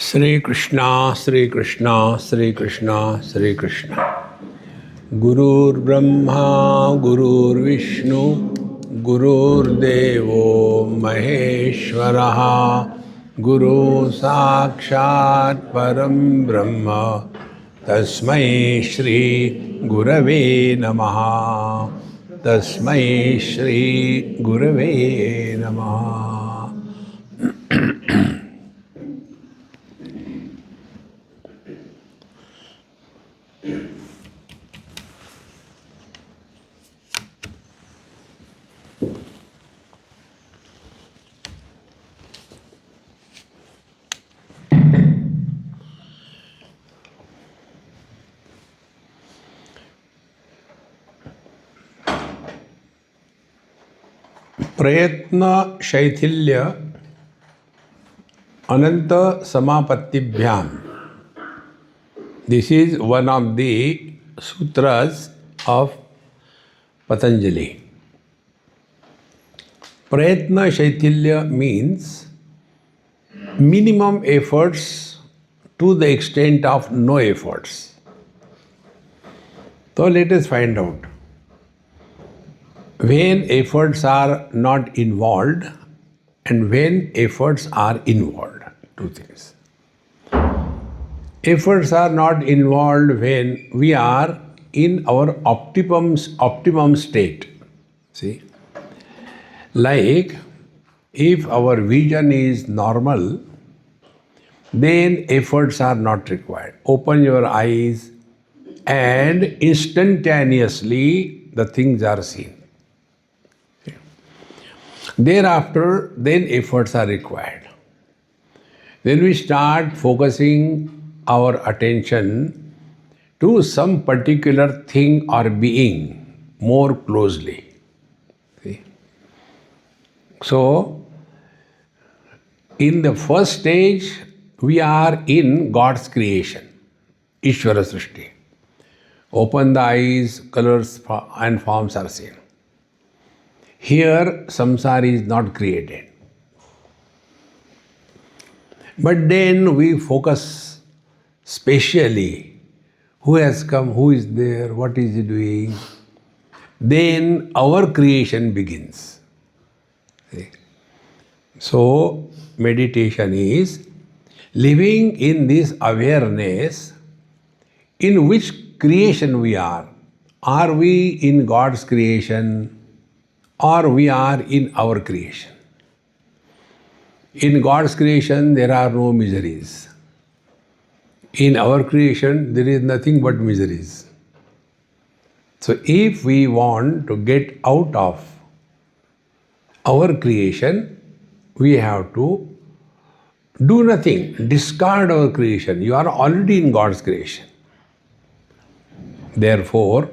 Sri Krishna, Sri Krishna, Sri Krishna, Sri Krishna. Gurur Brahma, Gurur Vishnu, Gurur Devo Maheshwaraha, Guru Sakshat Param Brahma, Tasmai Shri Gurave Namaha, Tasmai Shri Gurave Namaha. Prayatna Shaithilya Ananta Samapatibhyam. This is one of the sutras of Patanjali. Prayatna Shaithilya means minimum efforts to the extent of no efforts. So let us find out. When efforts are not involved and when efforts are involved, two things. Efforts are not involved when we are in our optimum state. See, like if our vision is normal, then efforts are not required. Open your eyes and instantaneously the things are seen. Thereafter, then efforts are required. Then we start focusing our attention to some particular thing or being more closely. See? So, in the first stage, we are in God's creation, Ishvara Srishti. Open the eyes, colors and forms are seen. Here, samsara is not created. But then we focus specially. Who has come? Who is there? What is he doing? Then our creation begins. See? So, meditation is living in this awareness in which creation we are. Are we in God's creation? Or we are in our creation. In God's creation, there are no miseries. In our creation, there is nothing but miseries. So if we want to get out of our creation, we have to do nothing, discard our creation. You are already in God's creation. Therefore,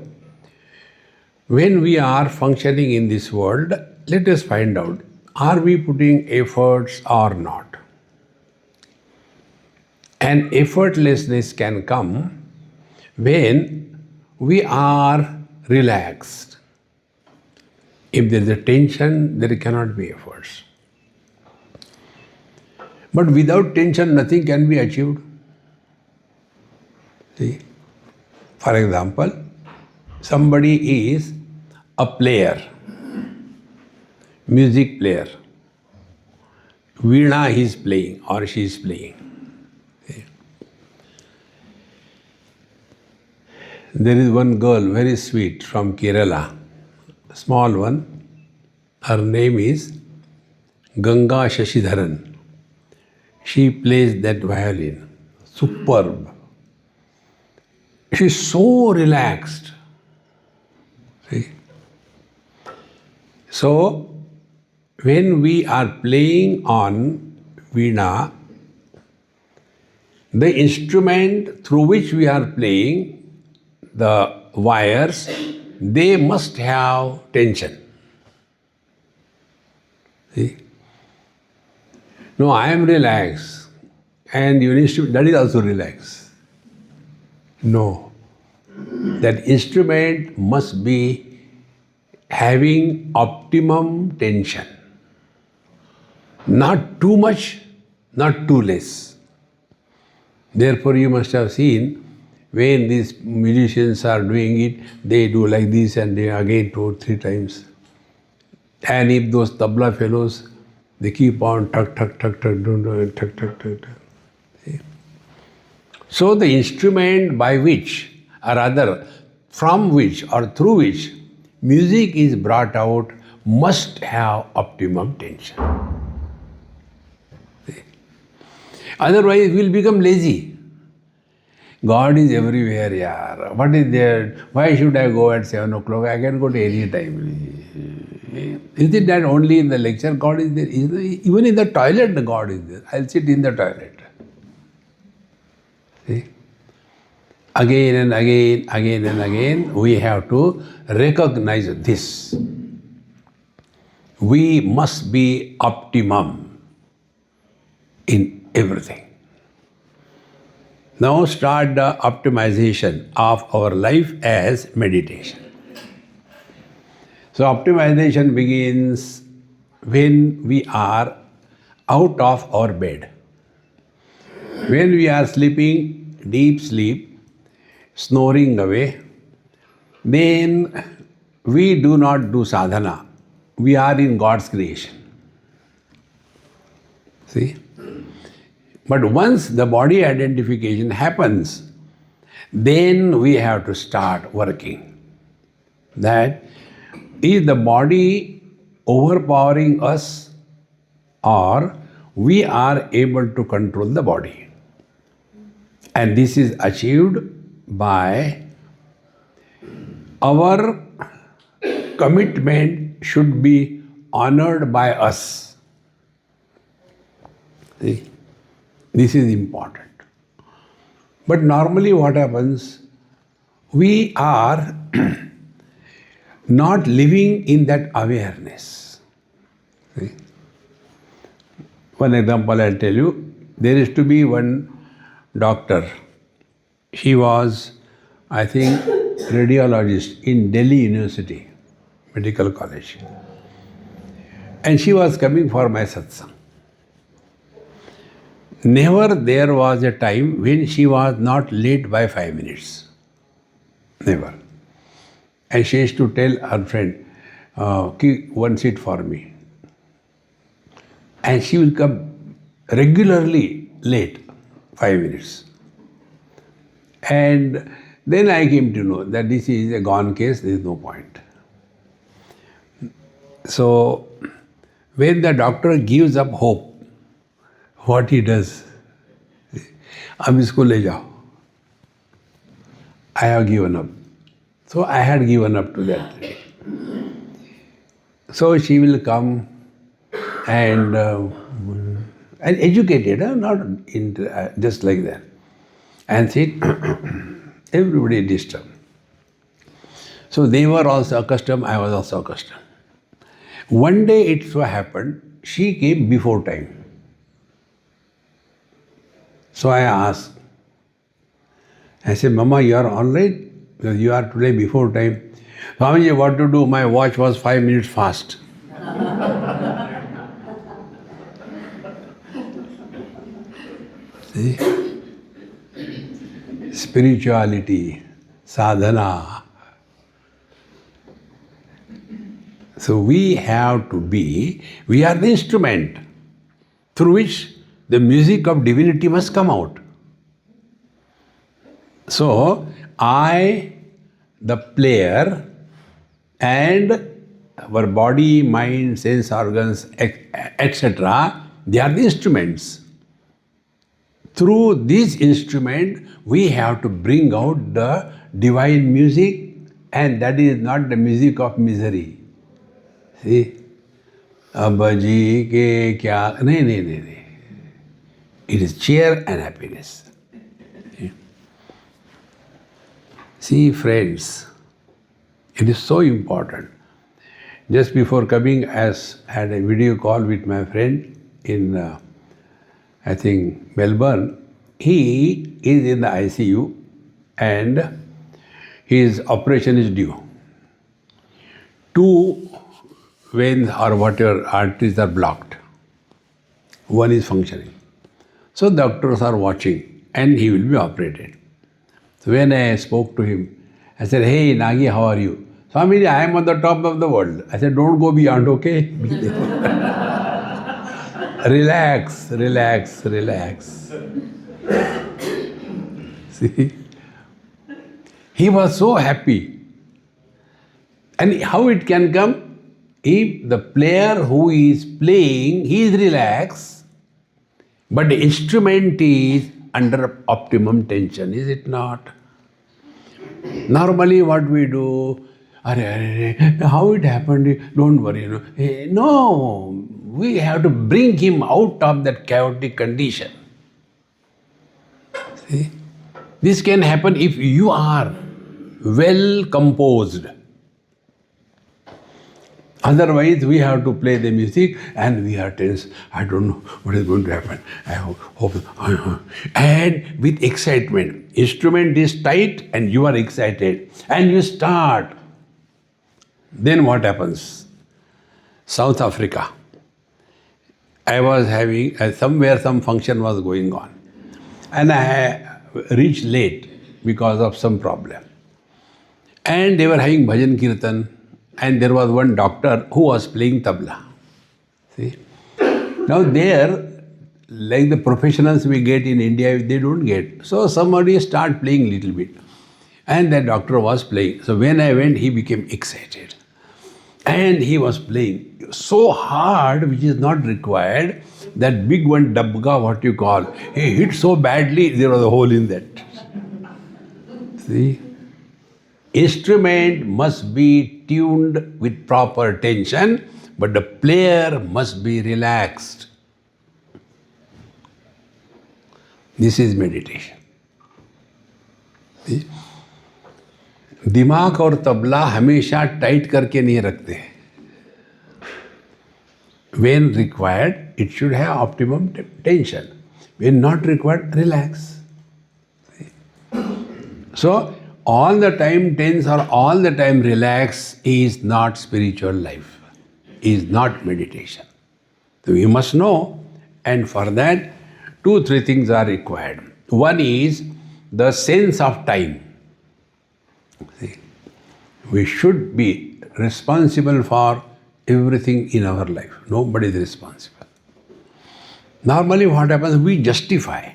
when we are functioning in this world, let us find out, are we putting efforts or not? And effortlessness can come when we are relaxed. If there is a tension, there cannot be efforts. But without tension, nothing can be achieved. See? For example, somebody is a player, music player. Veena he is playing or she is playing. There is one girl, very sweet, from Kerala, small one. Her name is Ganga Shashidharan. She plays that violin. Superb. She is so relaxed. See? So, when we are playing on Veena, the instrument through which we are playing, the wires, they must have tension. See? No, I am relaxed and your instrument, that is also relaxed. No. That instrument must be having optimum tension. Not too much, not too less. Therefore, you must have seen when these musicians are doing it, they do like this and they again 2 or 3 times. And if those tabla fellows, they keep on tuck, tuck, tuck, tuck, tuck, tuck, tuck, tuck. See? So the instrument by which, or rather from which or through which music is brought out must have optimum tension. See? Otherwise we'll become lazy. God is everywhere, yaar. What is there? Why should I go at 7 o'clock? I can go to any time. Is it that only in the lecture God is there? Even in the toilet God is there. I'll sit in the toilet. See? Again and again, we have to recognize this. We must be optimum in everything. Now start the optimization of our life as meditation. So optimization begins when we are out of our bed. When we are sleeping, deep sleep, snoring away, then we do not do sadhana. We are in God's creation. See? But once the body identification happens, then we have to start working. That is the body overpowering us or we are able to control the body. And this is achieved by our commitment should be honored by us. See? This is important. But normally what happens, we are not living in that awareness. See? One example I'll tell you. There is to be one doctor. She was, I think, radiologist in Delhi University, Medical College. And she was coming for my satsang. Never there was a time when she was not late by 5 minutes. Never. And she used to tell her friend, keep one seat for me. And she will come regularly late, 5 minutes. And then I came to know that this is a gone case, there is no point. So, when the doctor gives up hope, what he does, अब इसको ले जाओ. I have given up. So I had given up to that. So she will come and educated, not just like that, and sit. Everybody disturbed. So they were also accustomed, I was also accustomed. One day it so happened, she came before time. So I asked, I said, Mama, you are all right? Because you are today before time. Swamiji, what to do? My watch was 5 minutes fast. See? Spirituality, sadhana. So we have to be, we are the instrument through which the music of divinity must come out. So, I, the player, and our body, mind, sense organs, etc., they are the instruments. Through this instrument, we have to bring out the divine music, and that is not the music of misery. See? Abbaji ke kya? No. It is cheer and happiness. See, friends, it is so important. Just before coming, I had a video call with my friend in, I think, Melbourne. He is in the ICU and his operation is due. 2 veins or whatever arteries are blocked. One is functioning. So doctors are watching and he will be operated. So when I spoke to him, I said, "Hey, Nagi, how are you?" "Swamiji, I am on the top of the world." I said, "Don't go beyond, okay? Be there." Relax, relax, relax. See? He was so happy. And how it can come? If the player who is playing, he is relaxed, but the instrument is under optimum tension, is it not? Normally what we do, how it happened, don't worry. No, we have to bring him out of that chaotic condition. See? This can happen if you are well composed. Otherwise, we have to play the music and we are tense. I don't know what is going to happen. I hope. And with excitement. Instrument is tight and you are excited. And you start. Then what happens? South Africa. I was having, somewhere some function was going on. And I reached late because of some problem. And they were having bhajan kirtan. And there was one doctor who was playing tabla. See? Now there, like the professionals we get in India, they don't get. So somebody start playing little bit. And that doctor was playing. So when I went, he became excited. And he was playing so hard, which is not required. That big one, dabga, what you call, he hit so badly, there was a hole in that. See? Instrument must be tuned with proper tension, but the player must be relaxed. This is meditation. See? दिमाग और तबला हमेशा tight करके नहीं रखते हैं. When required, it should have optimum tension. When not required, relax. See? So, all the time tense or all the time relax is not spiritual life, is not meditation. So we must know, and for that, 2-3 things are required. One is the sense of time. See, we should be responsible for everything in our life. Nobody is responsible. Normally what happens, we justify.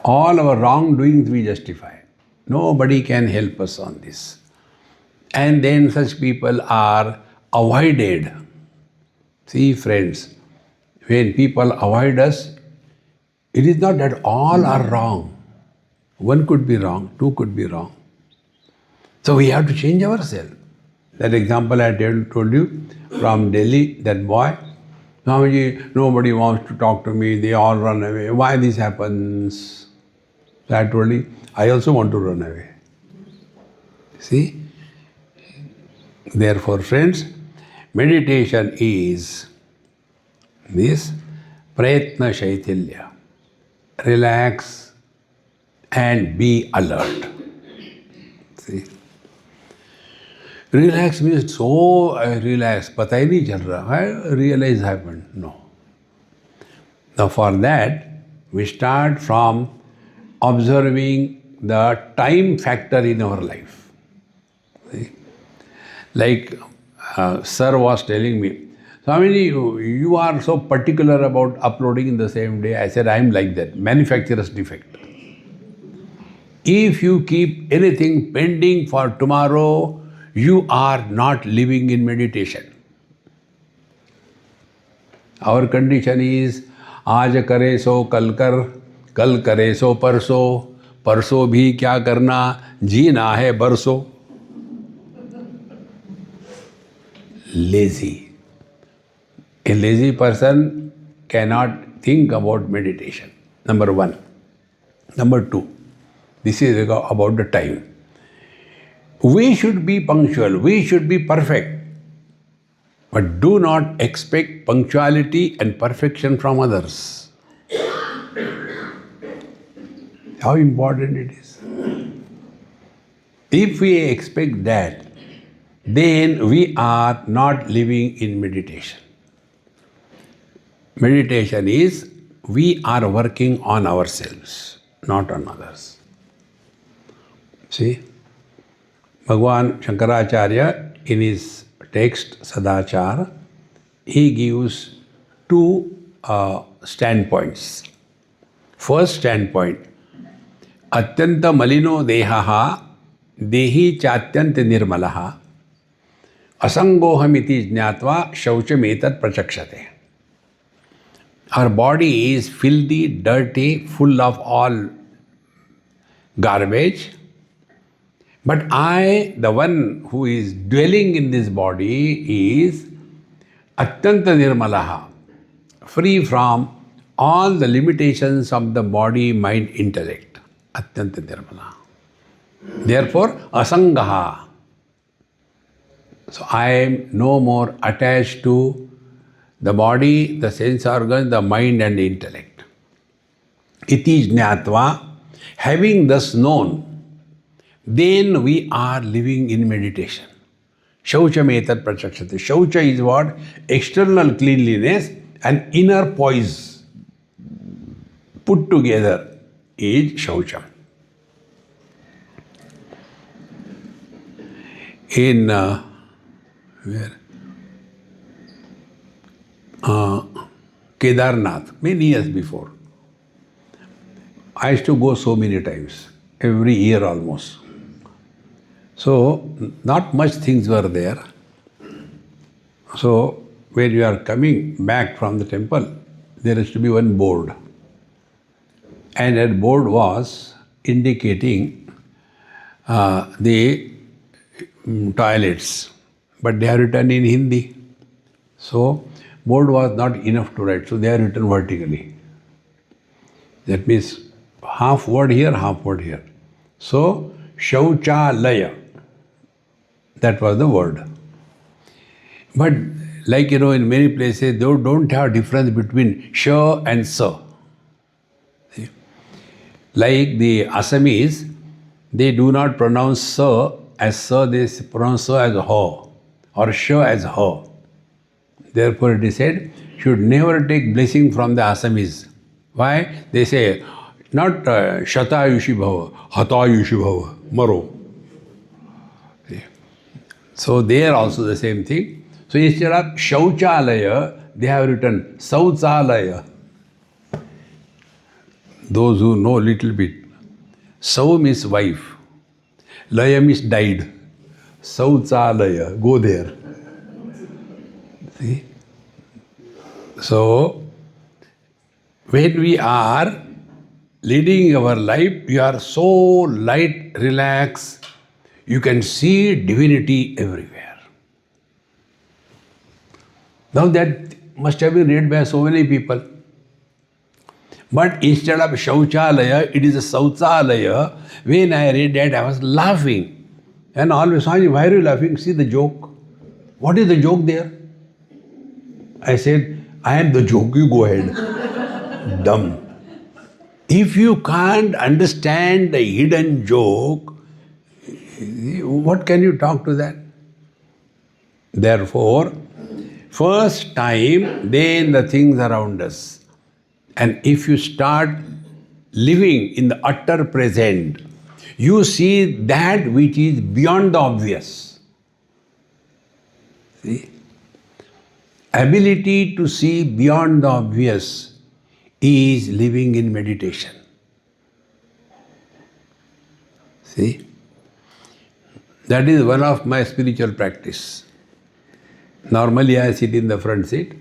All our wrongdoings we justify. Nobody can help us on this. And then such people are avoided. See, friends, when people avoid us, it is not that all are wrong. One could be wrong, 2 could be wrong. So we have to change ourselves. That example I told you from Delhi, that boy, Swamiji, nobody wants to talk to me, they all run away. Why this happens? So I told him, I also want to run away. See? Therefore, friends, meditation is this prayatna shaitilya. Relax and be alert. See? Relax means so relax, pata hi nahi chal raha, I realize happened. No. Now for that, we start from observing the time factor in our life. See? Like sir was telling me, Swamiji, you are so particular about uploading in the same day. I said, I am like that, manufacturer's defect. If you keep anything pending for tomorrow, you are not living in meditation. Our condition is, आज करे सो कल करे सो परसों भी क्या करना, जीना है बरसों. Lazy. A lazy person cannot think about meditation. Number 1. Number 2, this is about the time. We should be punctual, we should be perfect. But do not expect punctuality and perfection from others. How important it is. If we expect that, then we are not living in meditation. Meditation is we are working on ourselves, not on others. See, Bhagavan Shankaracharya in his text Sadachar, he gives two standpoints. First standpoint, Atyanta malino dehaha dehi chatyanta nirmalaha asangohamiti jnatva shauchametat prachakshate. Our body is filthy, dirty, full of all garbage. But I, the one who is dwelling in this body, is Atyanta Nirmalaha, free from all the limitations of the body, mind, intellect. Atyanta Nirmalaha. Therefore, Asangaha. So I am no more attached to the body, the sense organs, the mind and the intellect. Iti jnatva, having thus known, then we are living in meditation. Shauchametat prachakshate. Shaucha is what? External cleanliness and inner poise put together is shaucha. In where? Kedarnath, many years before. I used to go so many times, every year almost. So, not much things were there. So, when you are coming back from the temple, there is to be one board. And that board was indicating the toilets. But they are written in Hindi. So, board was not enough to write, so they are written vertically. That means half word here, half word here. So, Shauchalaya, that was the word. But like in many places, they don't have difference between sh and sa. See? Like the Assamese, they do not pronounce sa as sa, they pronounce sa as ho, or sh as ho. Therefore, it is said, should never take blessing from the Assamese. Why? They say, not Shata Yushi Bhava, Hata Yushi Bhava, Maro. So, they are also the same thing. So, instead of Shauchalaya, they have written Sauchalaya. Those who know little bit. Sau means wife. Laya means died. Sauchalaya, go there. See? So, when we are leading our life, you are so light, relaxed, you can see divinity everywhere. Now that must have been read by so many people. But instead of Shauchalaya, it is a Sauchalaya. When I read that, I was laughing. And always, Swami, why are you laughing? See the joke. What is the joke there? I said, I am the joke, you go ahead. Dumb. If you can't understand the hidden joke, what can you talk to that? Therefore, first time, then the things around us. And if you start living in the utter present, you see that which is beyond the obvious. See? Ability to see beyond the obvious is living in meditation. See? That is one of my spiritual practice. Normally I sit in the front seat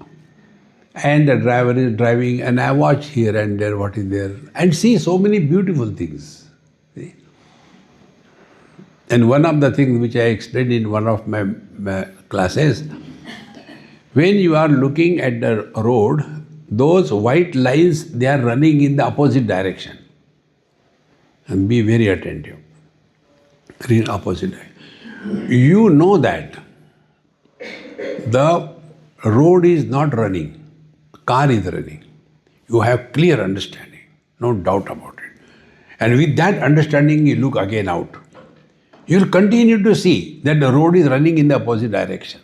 and the driver is driving and I watch here and there what is there and see so many beautiful things. See? And one of the things which I explained in one of my classes, when you are looking at the road, those white lines, they are running in the opposite direction. And be very attentive. In opposite direction. You know that the road is not running, car is running. You have clear understanding, no doubt about it. And with that understanding, you look again out. You will continue to see that the road is running in the opposite direction.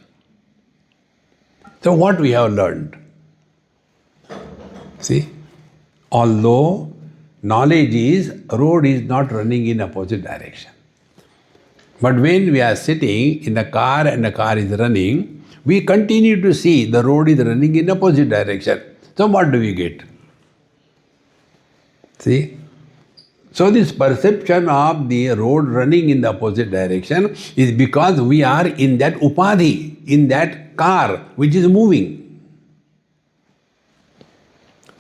So what we have learned? See? Although knowledge is, road is not running in opposite direction. But when we are sitting in the car and the car is running, we continue to see the road is running in opposite direction. So what do we get? See? So this perception of the road running in the opposite direction is because we are in that upadhi, in that car which is moving.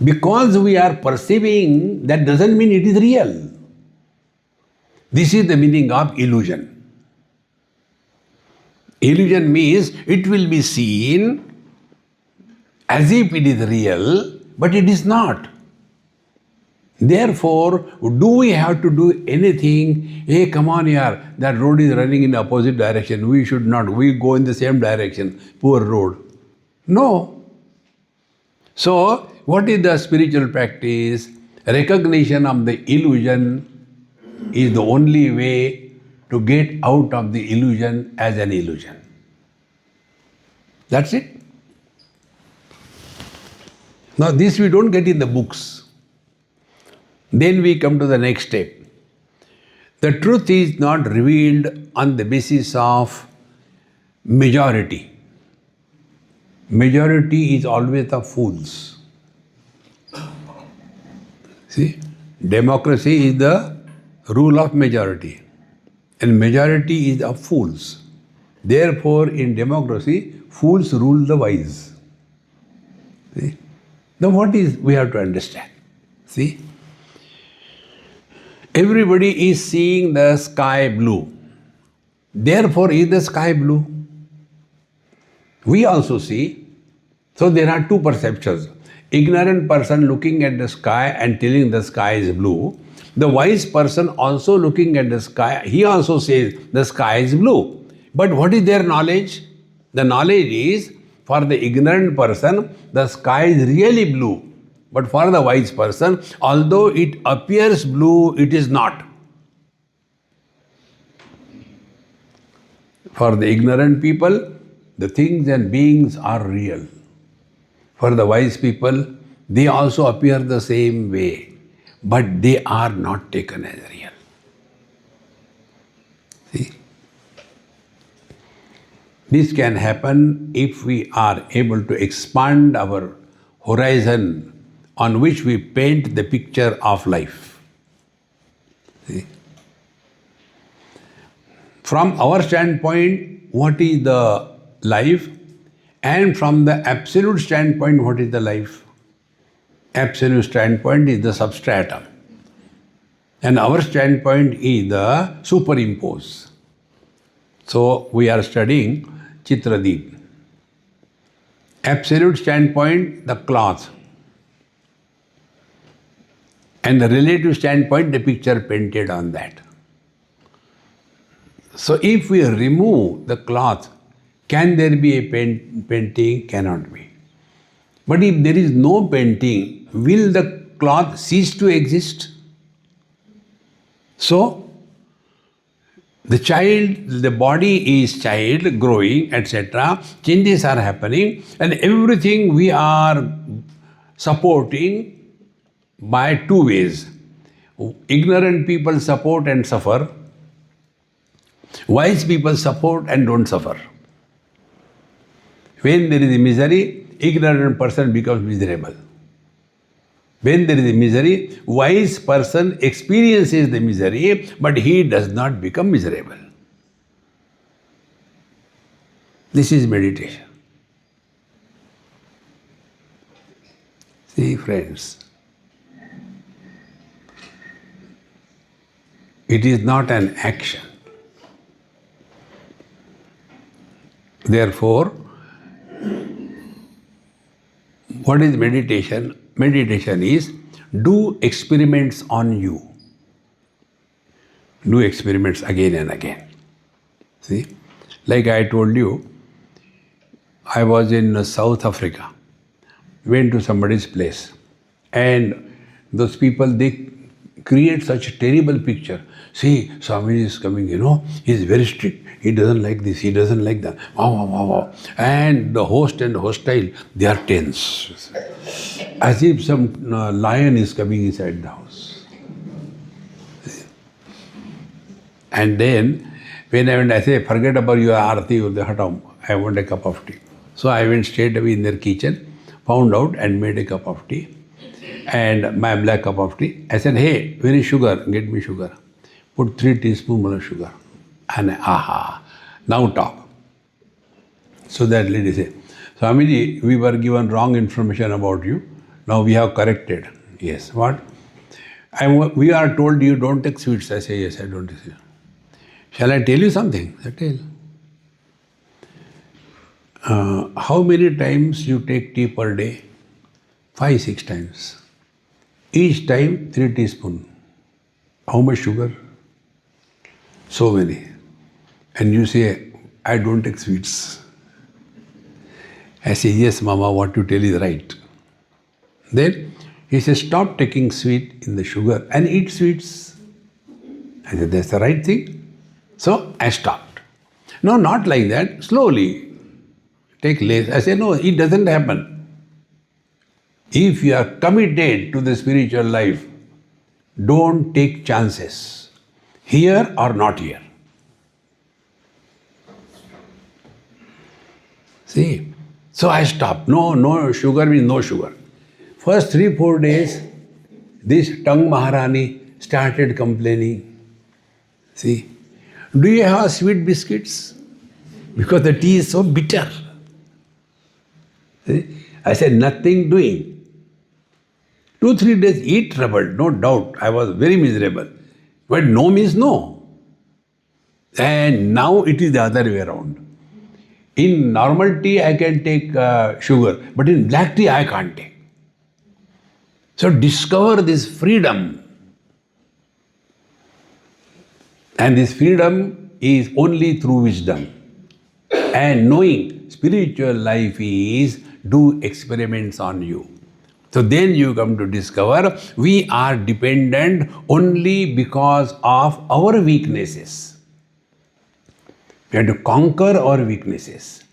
Because we are perceiving, that doesn't mean it is real. This is the meaning of illusion. Illusion means it will be seen as if it is real, but it is not. Therefore, do we have to do anything? Hey, come on here, that road is running in the opposite direction. We should not. We go in the same direction. Poor road. No. So, what is the spiritual practice? Recognition of the illusion is the only way to get out of the illusion as an illusion. That's it. Now, this we don't get in the books. Then we come to the next step. The truth is not revealed on the basis of majority. Majority is always the fools. See, democracy is the rule of majority, and majority is of fools. Therefore, in democracy, fools rule the wise. See? Now, what is we have to understand? See, everybody is seeing the sky blue. Therefore, is the sky blue? We also see. So there are two perceptions. Ignorant person looking at the sky and telling the sky is blue. The wise person also looking at the sky, he also says the sky is blue. But what is their knowledge? The knowledge is, for the ignorant person, the sky is really blue. But for the wise person, although it appears blue, it is not. For the ignorant people, the things and beings are real. For the wise people, they also appear the same way, but they are not taken as real. See? This can happen if we are able to expand our horizon on which we paint the picture of life. See? From our standpoint, what is the life? And from the absolute standpoint, what is the life? Absolute standpoint is the substratum. And our standpoint is the superimpose. So we are studying Chitradeep. Absolute standpoint, the cloth. And the relative standpoint, the picture painted on that. So if we remove the cloth, can there be a painting? Cannot be. But if there is no painting, will the cloth cease to exist? So, the child, the body is child, growing, etc. Changes are happening, and everything we are supporting by two ways. Ignorant people support and suffer. Wise people support and don't suffer. When there is a misery, ignorant person becomes miserable. When there is a misery, wise person experiences the misery, but he does not become miserable. This is meditation. See, friends, it is not an action. Therefore, what is meditation? Meditation is do experiments on you. Do experiments again and again. See? Like I told you, I was in South Africa, went to somebody's place, and those people, they create such a terrible picture. See, Swami is coming, he is very strict. He doesn't like this, he doesn't like that. Wow, wow, wow, wow. And the host and hostile, they are tense. As if some lion is coming inside the house. And then, when I say, forget about your arati or the hatam, I want a cup of tea. So I went straight away in their kitchen, found out and made a cup of tea. And my black cup of tea. I said, hey, where is sugar? Get me sugar. Put 3 teaspoons of sugar. And aha, now talk. So that lady said, Swamiji, we were given wrong information about you. Now we have corrected. Yes, what? We are told you don't take sweets. I say, yes, I don't take sweets. Shall I tell you something? I tell. How many times you take tea per day? 5, 6 times. Each time 3 teaspoons. How much sugar? So many. And you say, I don't take sweets. I say, yes, Mama, what you tell is right. Then he says, stop taking sweet in the sugar and eat sweets. I said, that's the right thing. So I stopped. No, not like that. Slowly. Take less. I said, no, it doesn't happen. If you are committed to the spiritual life, don't take chances. Here or not here. See? So I stopped. No sugar means no sugar. First 3-4 days, this tongue Maharani started complaining. See? Do you have sweet biscuits? Because the tea is so bitter. See? I said, nothing doing. 2-3 days, eat trouble, no doubt. I was very miserable. But no means no. And now it is the other way around. In normal tea, I can take sugar, but in black tea, I can't take. So discover this freedom. And this freedom is only through wisdom. And knowing spiritual life is do experiments on you. So then you come to discover we are dependent only because of our weaknesses. We have to conquer our weaknesses.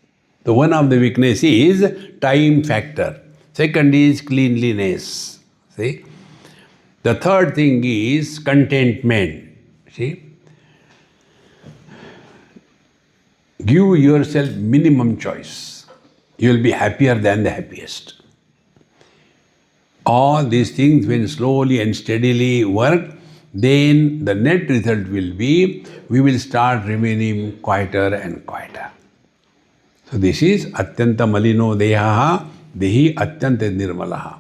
So one of the weaknesses is time factor. Second is cleanliness. See? The third thing is contentment. See? Give yourself minimum choice. You will be happier than the happiest. All these things, when slowly and steadily work, then the net result will be, we will start remaining quieter and quieter. So this is Atyanta Malino Dehaha, Dehi Atyanta Nirmalaha.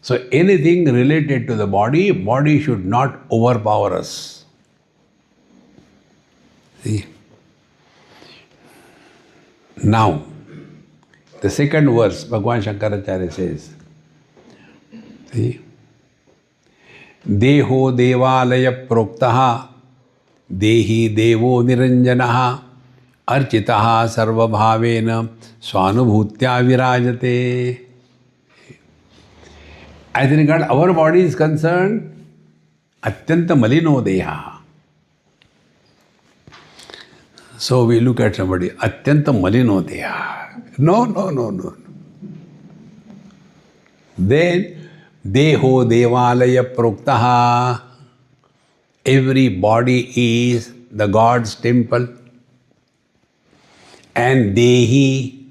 So anything related to the body should not overpower us. See? Now, the second verse, Bhagavan Shankaracharya says, see? Deho devalaya proktaha, dehi devo niranjanaha, architaha sarva bhavena, swanubhutya virajate. As regards our body is concerned, atyanta malino deha. So we look at somebody, atyanta malino deha. No. Then, Deho Devalaya Proktaha. Every body is the God's temple. And Dehi,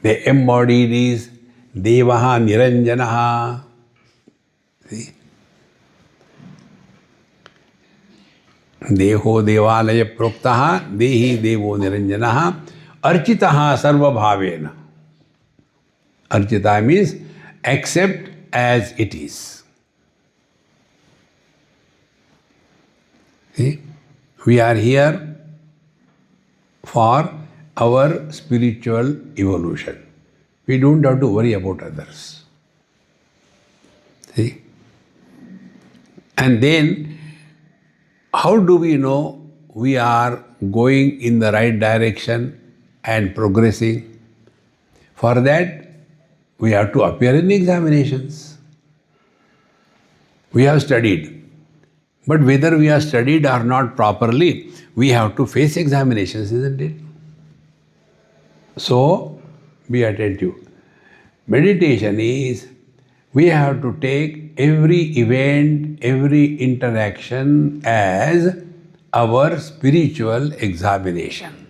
the embodied is Devaha Niranjanaha. See? Deho Devalaya Proktaha, Dehi Devo Niranjanaha, Architaha Sarva Bhavena. Archita means accept as it is. See? We are here for our spiritual evolution. We don't have to worry about others. See? And then, how do we know we are going in the right direction and progressing? For that, we have to appear in examinations. We have studied But whether we are studied or not properly, we have to face examinations, isn't it? So, be attentive. Meditation is, we have to take every event, every interaction as our spiritual examination.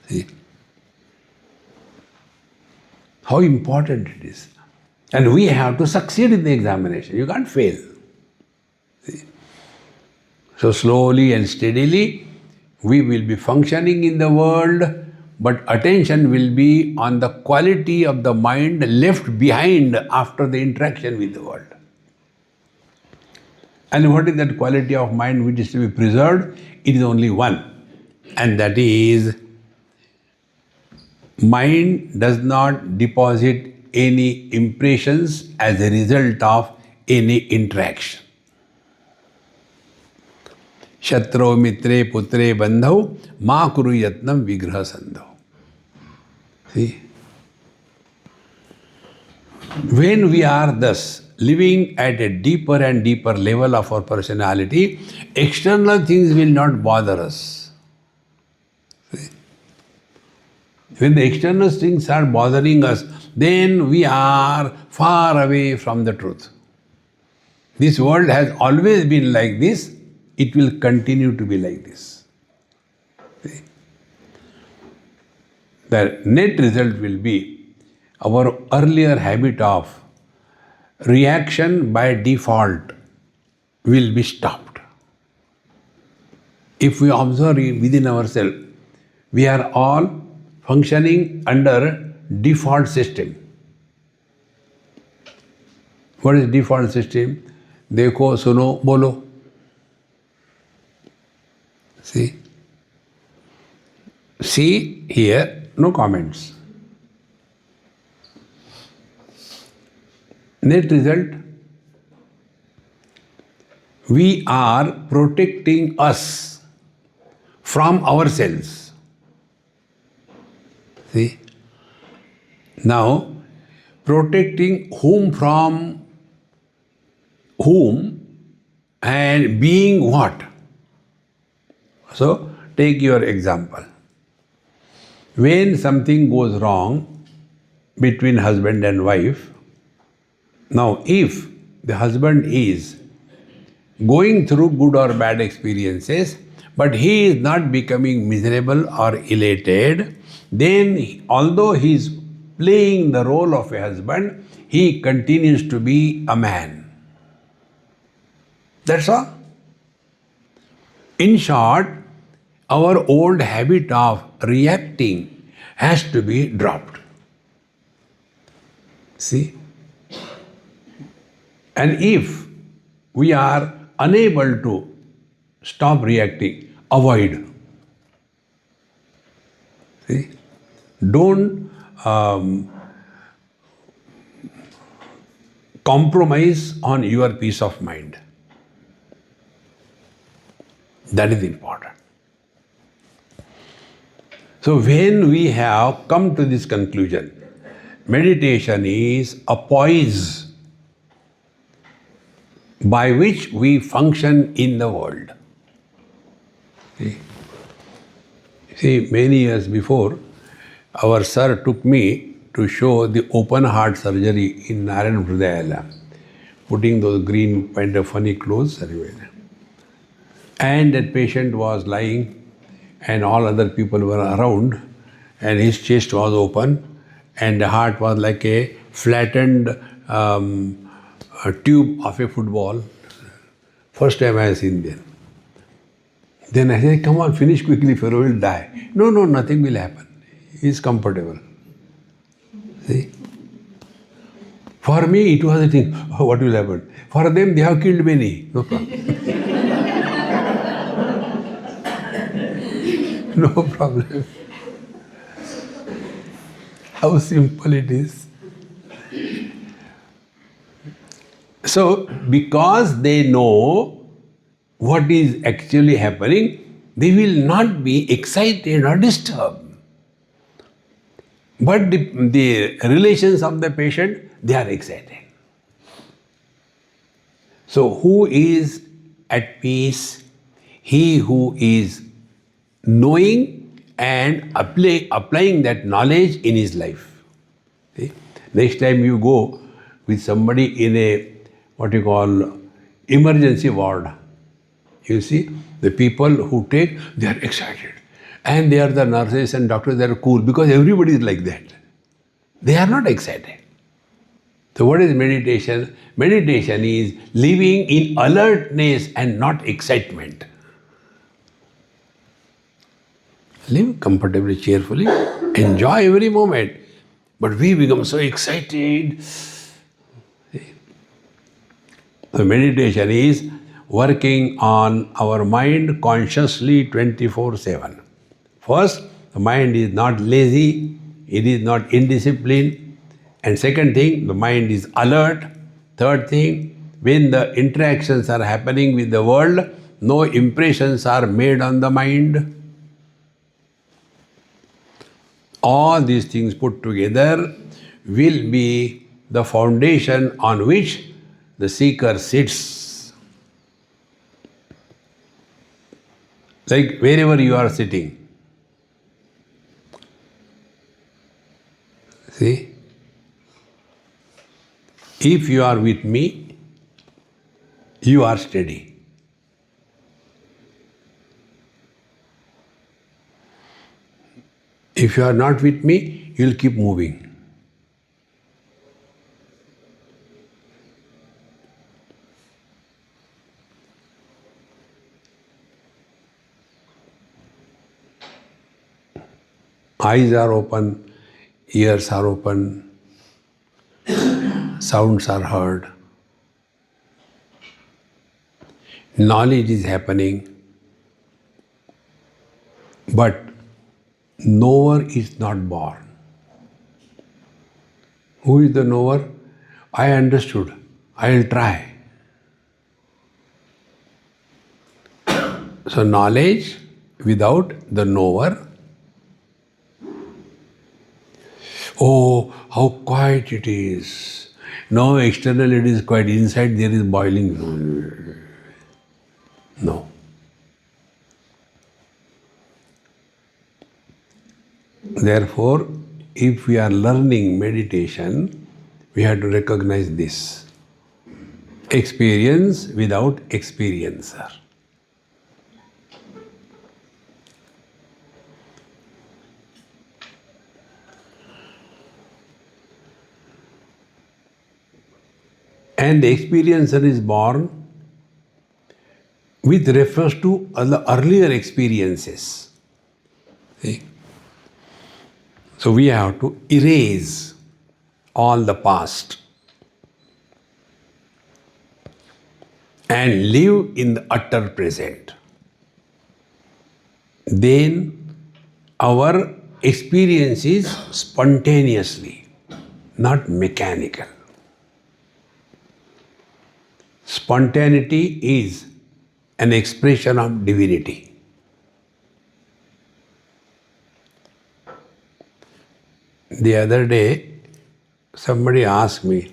See? How important it is. And we have to succeed in the examination. You can't fail. See? So slowly and steadily, we will be functioning in the world, but attention will be on the quality of the mind left behind after the interaction with the world. And what is that quality of mind which is to be preserved? It is only one. And that is, mind does not deposit any impressions as a result of any interaction. Shatro mitre putre bandhau ma kuru yatnam vigraha sandhau. See? When we are thus living at a deeper and deeper level of our personality, external things will not bother us. See? When the external things are bothering us, then we are far away from the truth. This world has always been like this. It will continue to be like this. See? The net result will be our earlier habit of reaction by default will be stopped. If we observe within ourselves, we are all functioning under default system. What is default system? Dekho, suno, bolo. See? See here, no comments. Net result, we are protecting us from ourselves. See? Now, protecting whom from whom and being what? So, take your example. When something goes wrong between husband and wife, now if the husband is going through good or bad experiences, but he is not becoming miserable or elated, then although he is playing the role of a husband, he continues to be a man. That's all. In short, our old habit of reacting has to be dropped. See? And if we are unable to stop reacting, avoid. See? Don't compromise on your peace of mind. That is important. So when we have come to this conclusion, meditation is a poise by which we function in the world. See, many years before, our sir took me to show the open heart surgery in Narayan Hrudayala, putting those green kind of funny clothes everywhere. And that patient was lying and all other people were around and his chest was open and the heart was like a flattened a tube of a football. First time I have seen them. Then I said, come on, finish quickly, Pharaoh will die. No, nothing will happen. He is comfortable. See? For me, it was a thing, oh, what will happen? For them, they have killed many. No problem. No problem. How simple it is. So, because they know what is actually happening, they will not be excited or disturbed. But the relations of the patient, they are excited. So who is at peace? He who is knowing and applying that knowledge in his life. See? Next time you go with somebody in a, what you call, emergency ward, you see, the people who take, they are excited. And they are the nurses and doctors, they are cool because everybody is like that. They are not excited. So what is meditation? Meditation is living in alertness and not excitement. Live comfortably, cheerfully, enjoy every moment. But we become so excited. So meditation is working on our mind consciously 24/7. First, the mind is not lazy, it is not indisciplined. And second thing, the mind is alert. Third thing, when the interactions are happening with the world, no impressions are made on the mind. All these things put together will be the foundation on which the seeker sits. Like wherever you are sitting. See? If you are with me, you are steady. If you are not with me, you will keep moving. Eyes are open, ears are open, sounds are heard. Knowledge is happening, but knower is not born. Who is the knower? I understood. I will try. So knowledge without the knower. Oh, how quiet it is. No, external it is quiet. Inside there is boiling. No. Therefore, if we are learning meditation, we have to recognize this. Experience without experiencer. And the experiencer is born with reference to the earlier experiences. See? So we have to erase all the past and live in the utter present. Then our experience is spontaneously, not mechanical. Spontaneity is an expression of divinity. The other day, somebody asked me,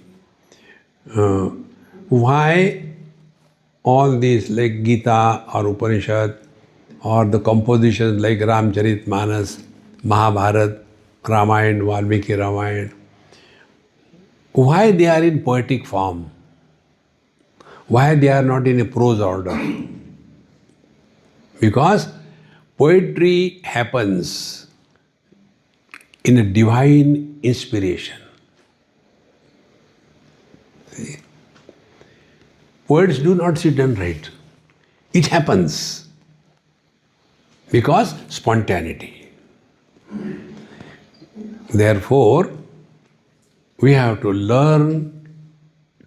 why all these like Gita or Upanishad or the compositions like Ramcharitmanas, Mahabharata, Ramayana, Valmiki Ramayana, why they are in poetic form? Why they are not in a prose order? Because poetry happens in a divine inspiration. See? Poets do not sit and write. It happens because spontaneity. Therefore, we have to learn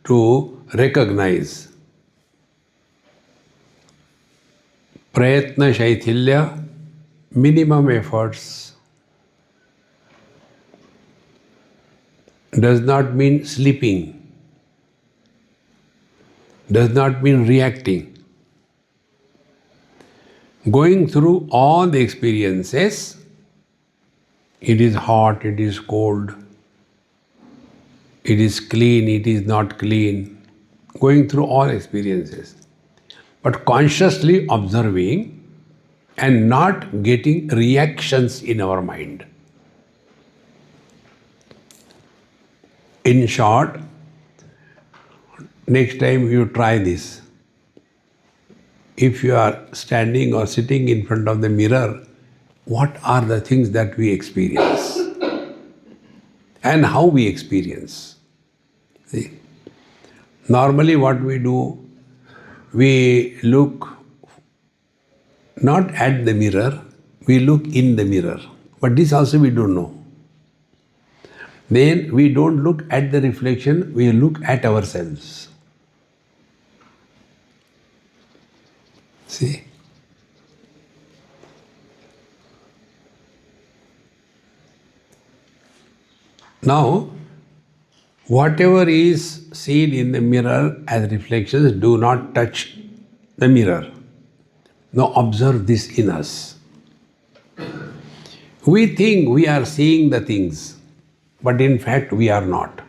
to recognize prayatna shaithilya, minimum efforts, does not mean sleeping, does not mean reacting. Going through all the experiences, it is hot, it is cold, it is clean, it is not clean, going through all experiences, but consciously observing and not getting reactions in our mind. In short, next time you try this. If you are standing or sitting in front of the mirror, what are the things that we experience and how we experience? See? Normally what we do, we look not at the mirror, we look in the mirror. But this also we don't know. Then we don't look at the reflection, we look at ourselves. See? Now, whatever is seen in the mirror as reflections, do not touch the mirror. Now observe this in us. We think we are seeing the things, but in fact we are not.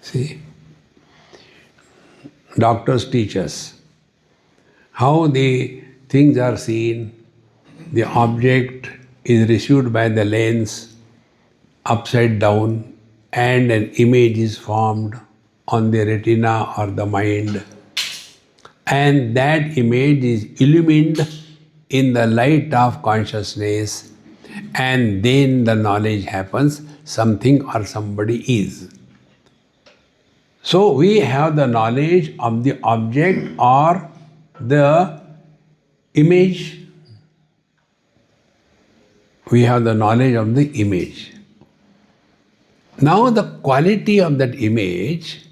See? Doctors teach us how the things are seen, the object is received by the lens upside down, and an image is formed on the retina or the mind, and that image is illumined in the light of consciousness, and then the knowledge happens, something or somebody is. So we have the knowledge of the object or the image. We have the knowledge of the image. Now the quality of that image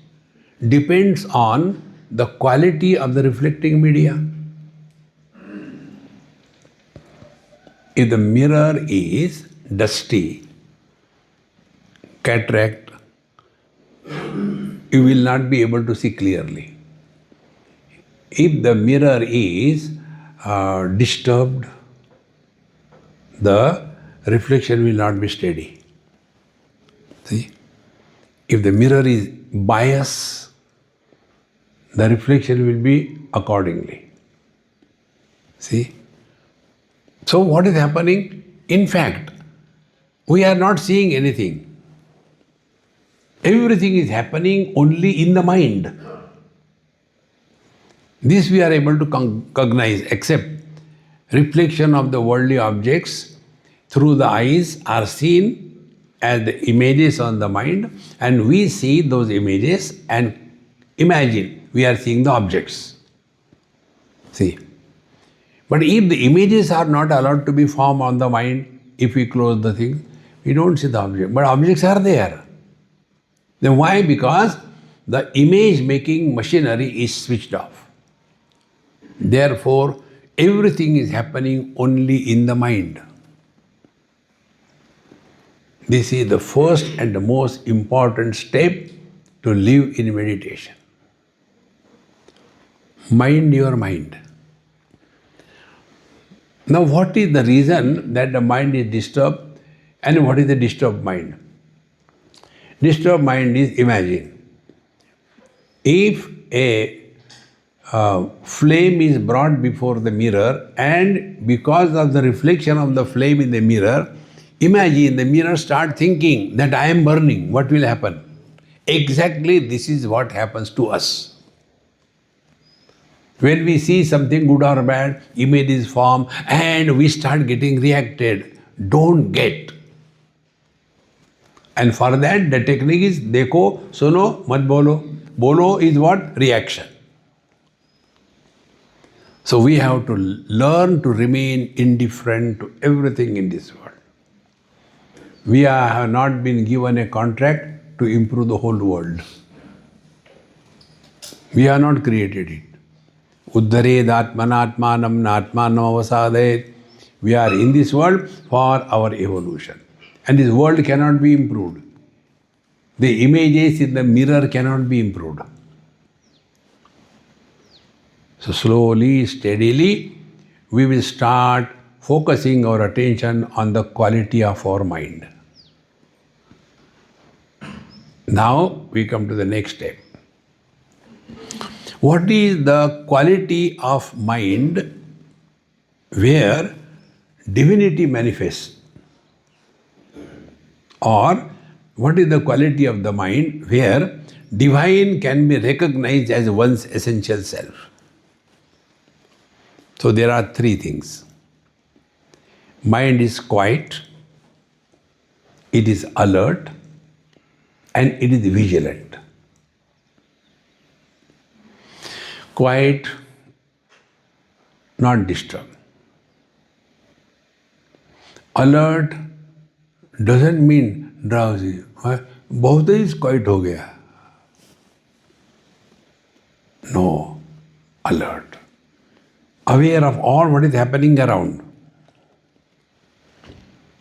depends on the quality of the reflecting media. If the mirror is dusty, cataract, you will not be able to see clearly. If the mirror is disturbed, the reflection will not be steady. See? If the mirror is biased, the reflection will be accordingly. See? So what is happening? In fact, we are not seeing anything. Everything is happening only in the mind. This we are able to cognize, except reflection of the worldly objects through the eyes are seen as the images on the mind, and we see those images and imagine we are seeing the objects. See? But if the images are not allowed to be formed on the mind, if we close the thing, we don't see the object. But objects are there. Then why? Because the image-making machinery is switched off. Therefore, everything is happening only in the mind. This is the first and the most important step to live in meditation. Mind your mind. Now, what is the reason that the mind is disturbed, and what is the disturbed mind? Disturbed mind is, imagine, if a flame is brought before the mirror, and because of the reflection of the flame in the mirror, imagine the mirror start thinking that I am burning, what will happen? Exactly this is what happens to us. When we see something good or bad, image is formed, and we start getting reacted. Don't get. And for that, the technique is, dekho, suno, mat bolo. Bolo is what? Reaction. So we have to learn to remain indifferent to everything in this world. We have not been given a contract to improve the whole world. We have not created it. Uddhared atmanatmanam natmanam avasadayet. We are in this world for our evolution. And this world cannot be improved. The images in the mirror cannot be improved. So slowly, steadily, we will start focusing our attention on the quality of our mind. Now we come to the next step. What is the quality of mind where divinity manifests? Or what is the quality of the mind where divine can be recognized as one's essential self? So there are three things. Mind is quiet, it is alert, and it is vigilant. Quiet, not disturbed. Alert doesn't mean drowsy. बहुत ही quiet हो गया. No, alert. Aware of all what is happening around.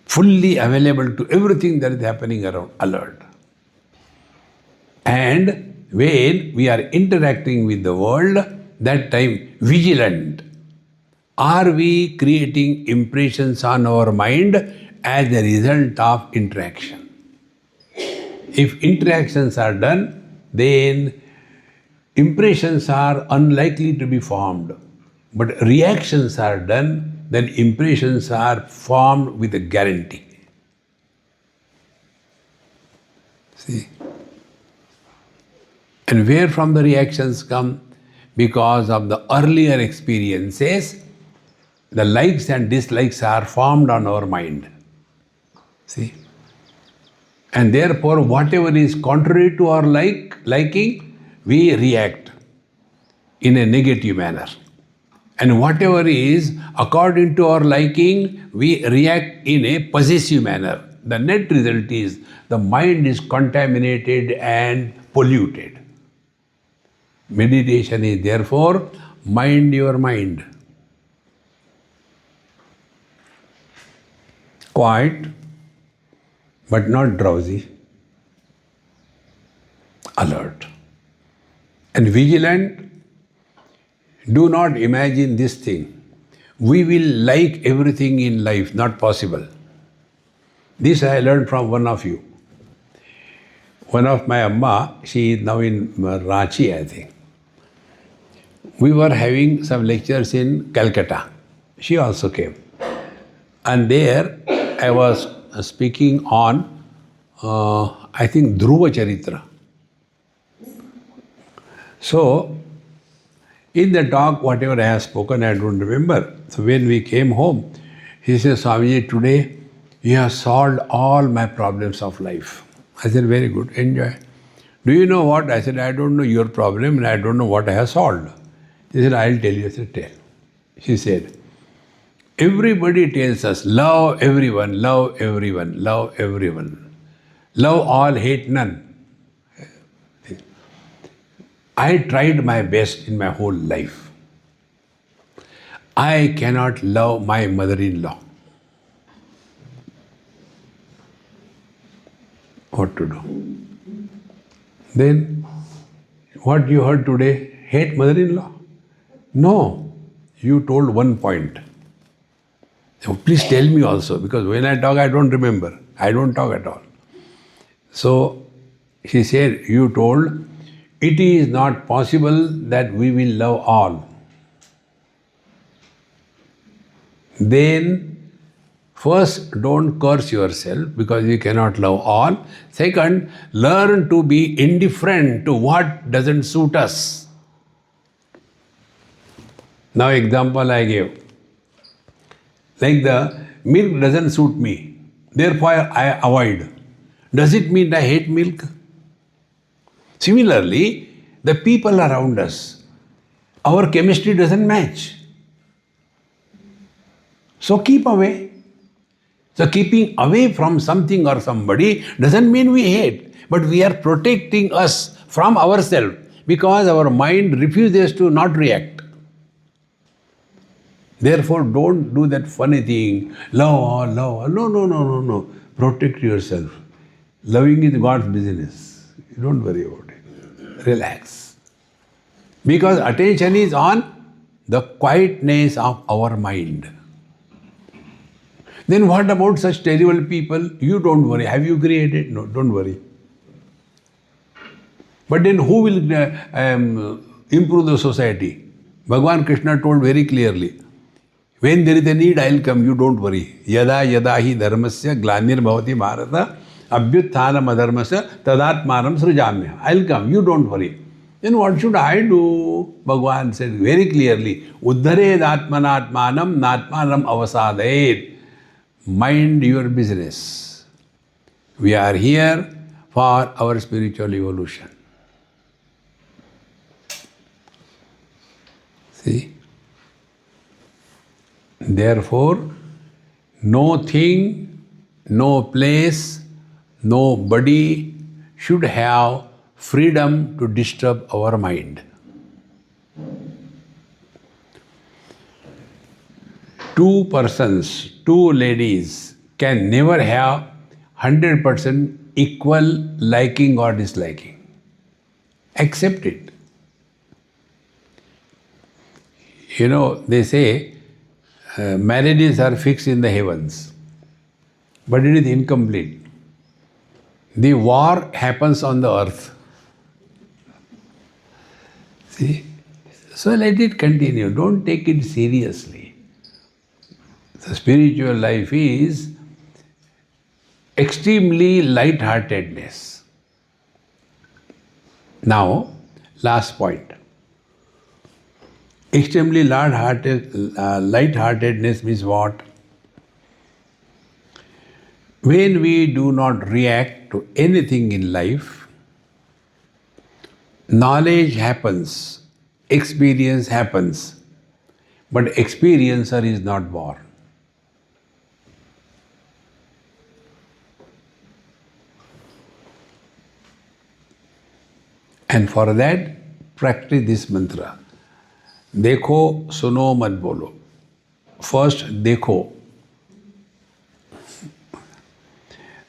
Fully available to everything that is happening around. Alert. And when we are interacting with the world, that time vigilant. Are we creating impressions on our mind as a result of interaction? If interactions are done, then impressions are unlikely to be formed. But reactions are done, then impressions are formed with a guarantee. See? And where from the reactions come? Because of the earlier experiences, the likes and dislikes are formed on our mind. See? And therefore, whatever is contrary to our liking, we react in a negative manner. And whatever is according to our liking, we react in a possessive manner. The net result is the mind is contaminated and polluted. Meditation is therefore mind your mind. Quiet, but not drowsy. Alert. And vigilant. Do not imagine this thing. We will like everything in life, not possible. This I learned from one of you. One of my Amma, she is now in Ranchi, I think. We were having some lectures in Calcutta. She also came. And there I was speaking on, I think, Dhruva Charitra. So, in the talk, whatever I have spoken, I don't remember. So when we came home, he said, Swamiji, today you have solved all my problems of life. I said, very good, enjoy. Do you know what? I said, I don't know your problem and I don't know what I have solved. He said, I'll tell you. I said, tell. She said, everybody tells us, love everyone, love everyone, love everyone. Love all, hate none. I tried my best in my whole life. I cannot love my mother-in-law. What to do? Then, what you heard today, hate mother-in-law? No, you told one point. Now, please tell me also, because when I talk, I don't remember. I don't talk at all. So, she said, you told, it is not possible that we will love all. Then, first, don't curse yourself because you cannot love all. Second, learn to be indifferent to what doesn't suit us. Now, example I gave. Like the milk doesn't suit me, therefore I avoid. Does it mean I hate milk? Similarly, the people around us, our chemistry doesn't match. So keep away. So keeping away from something or somebody doesn't mean we hate, but we are protecting us from ourselves because our mind refuses to not react. Therefore, don't do that funny thing, love all, love all. No. Protect yourself. Loving is God's business. Don't worry about it. Relax. Because attention is on the quietness of our mind. Then what about such terrible people? You don't worry. Have you created? No, don't worry. But then who will improve the society? Bhagavan Krishna told very clearly, when there is a need, I'll come, you don't worry. Yada yada hi dharmasya glanir bhavati bharata abhyutthanam adharmasya tadatmanam srijamya. I'll come, you don't worry. Then what should I do? Bhagavan said very clearly, uddhared atmanatmanam natmanam avasadayet. Mind your business. We are here for our spiritual evolution. See? Therefore, no thing, no place, nobody should have freedom to disturb our mind. Two persons, two ladies can never have 100% equal liking or disliking. Accept it. You know, they say marriages are fixed in the heavens, but it is incomplete. The war happens on the earth. See? So let it continue. Don't take it seriously. The spiritual life is extremely light-heartedness. Now, last point. Extremely light-heartedness means what? When we do not react to anything in life, knowledge happens, experience happens, but experiencer is not born. And for that, practice this mantra. देखो सुनो मत बोलो. First, देखो.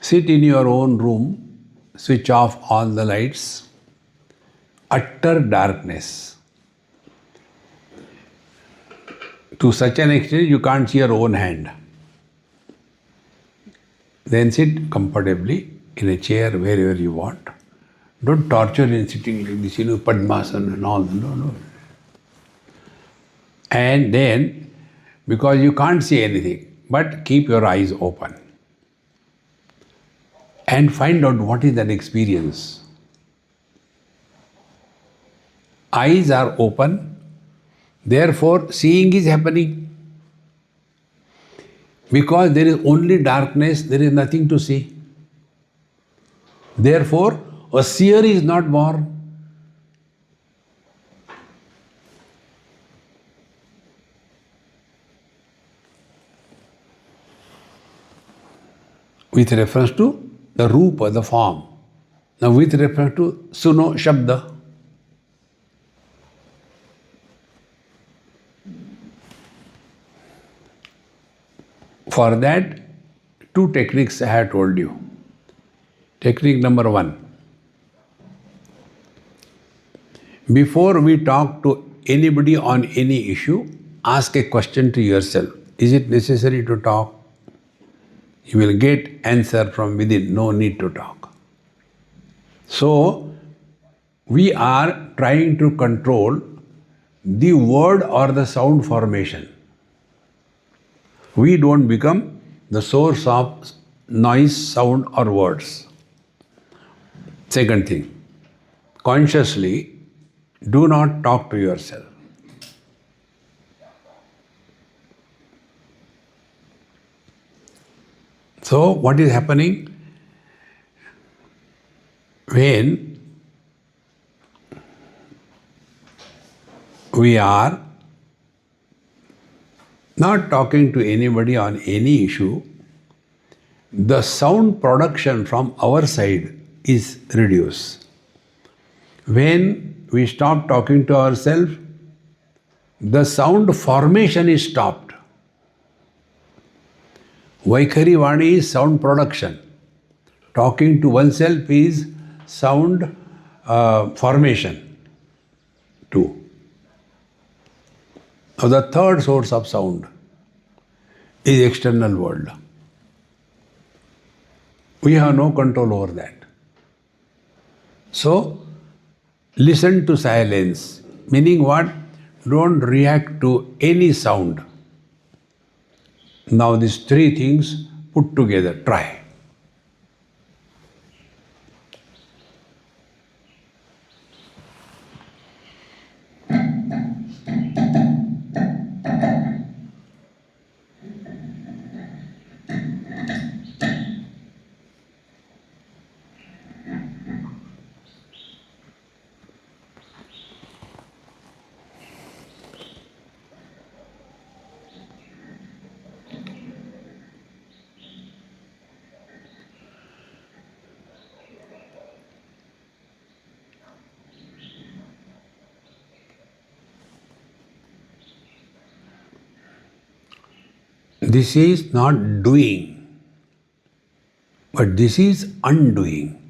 Sit in your own room, switch off all the lights, utter darkness. To such an extent you can't see your own hand. Then sit comfortably in a chair wherever you want. Don't torture in sitting like this, Padmasana and all. No. And then, because you can't see anything, but keep your eyes open. And find out what is that experience. Eyes are open, therefore seeing is happening. Because there is only darkness, there is nothing to see. Therefore, a seer is not born. With reference to the rupa, the form. Now with reference to suno, shabda. For that, two techniques I have told you. Technique number 1. Before we talk to anybody on any issue, ask a question to yourself. Is it necessary to talk? You will get answer from within, no need to talk. So, we are trying to control the word or the sound formation. We don't become the source of noise, sound or words. Second thing, consciously do not talk to yourself. So, what is happening? When we are not talking to anybody on any issue, the sound production from our side is reduced. When we stop talking to ourselves, the sound formation is stopped. Vaikhari Vani is sound production. Talking to oneself is sound formation too. Now the third source of sound is external world. We have no control over that. So, Listen to silence. Meaning what? Don't react to any sound. Now these three things put together. Try. This is not doing, but this is undoing.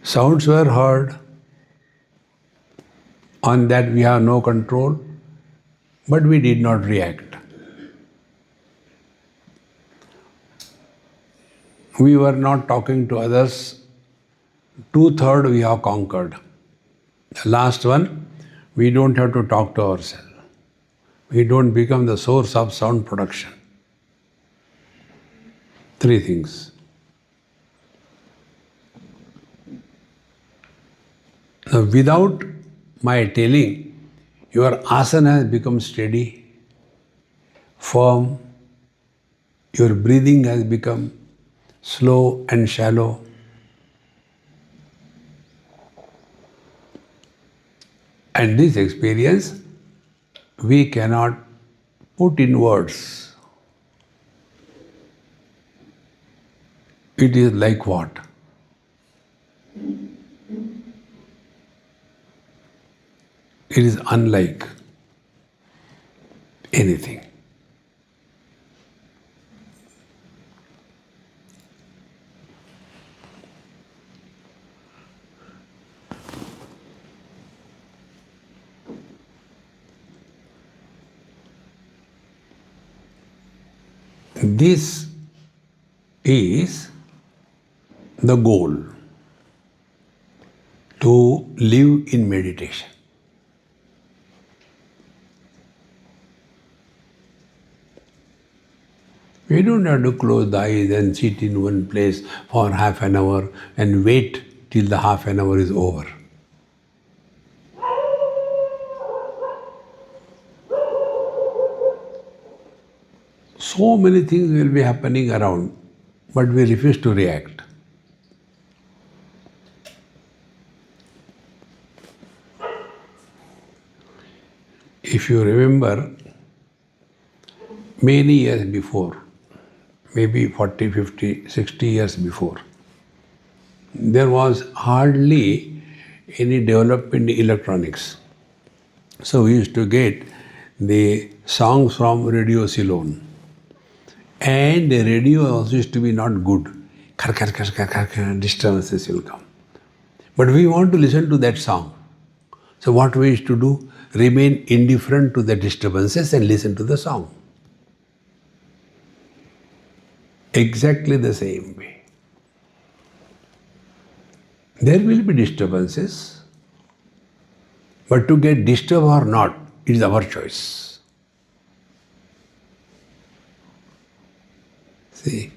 Sounds were heard, on that we have no control, but we did not react. We were not talking to others. 2/3 we have conquered. The last one, we don't have to talk to ourselves. We don't become the source of sound production. Three things. Now, without my telling, your asana has become steady, firm, your breathing has become slow and shallow. And this experience we cannot put in words. It is like what? It is unlike anything. This is the goal, to live in meditation. We don't have to close the eyes and sit in one place for half an hour and wait till the half an hour is over. So many things will be happening around, but we refuse to react. If you remember, many years before, maybe 40, 50, 60 years before, there was hardly any development in electronics. So we used to get the songs from radio Ceylon. And the radio also used to be not good. Khar, khar, khar, khar, khar, khar, disturbances will come. But we want to listen to that song. So what we used to do? Remain indifferent to the disturbances and listen to the song. Exactly the same way. There will be disturbances, but to get disturbed or not, it is our choice. See?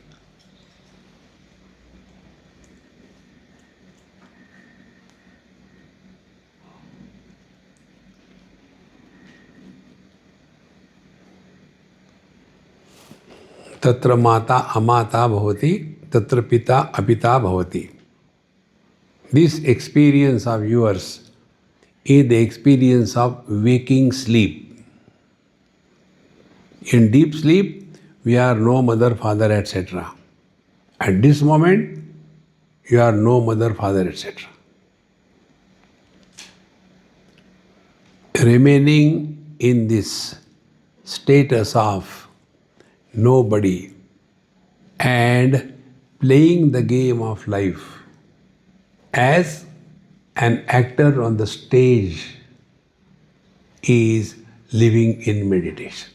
Tatra mata amata bhavati, tatra pita apita bhavati. This experience of yours is the experience of waking sleep. In deep sleep, we are no mother, father, etc. At this moment, you are no mother, father, etc. Remaining in this status of nobody and playing the game of life as an actor on the stage is living in meditation.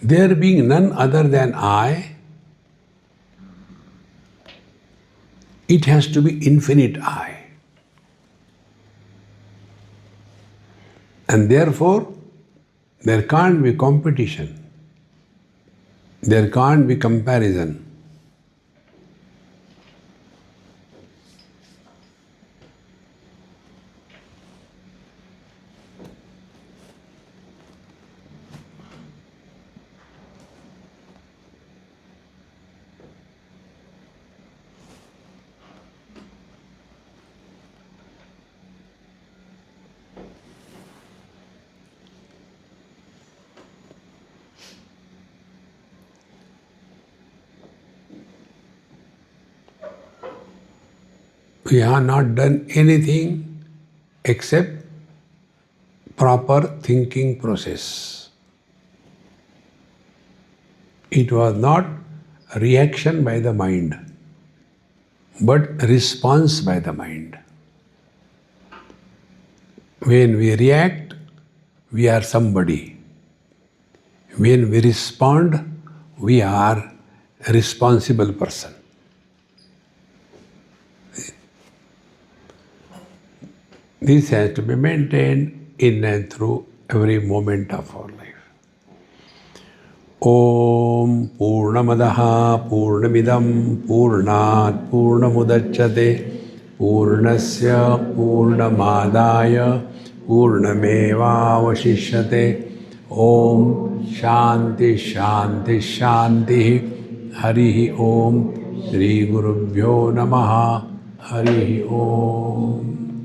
There being none other than I, it has to be infinite I. And therefore, there can't be competition. There can't be comparison. We have not done anything except proper thinking process. It was not reaction by the mind, but response by the mind. When we react, we are somebody. When we respond, we are a responsible person. This has to be maintained in and through every moment of our life. Om Purnamadaha Purnamidam Purnat Purnamudachyate Purnasya Purnamadaya Purnamevavashishyate. Om Shanti Shanti Shanti. Harihi Om. Shri Gurubhyo Namaha. Harihi Om.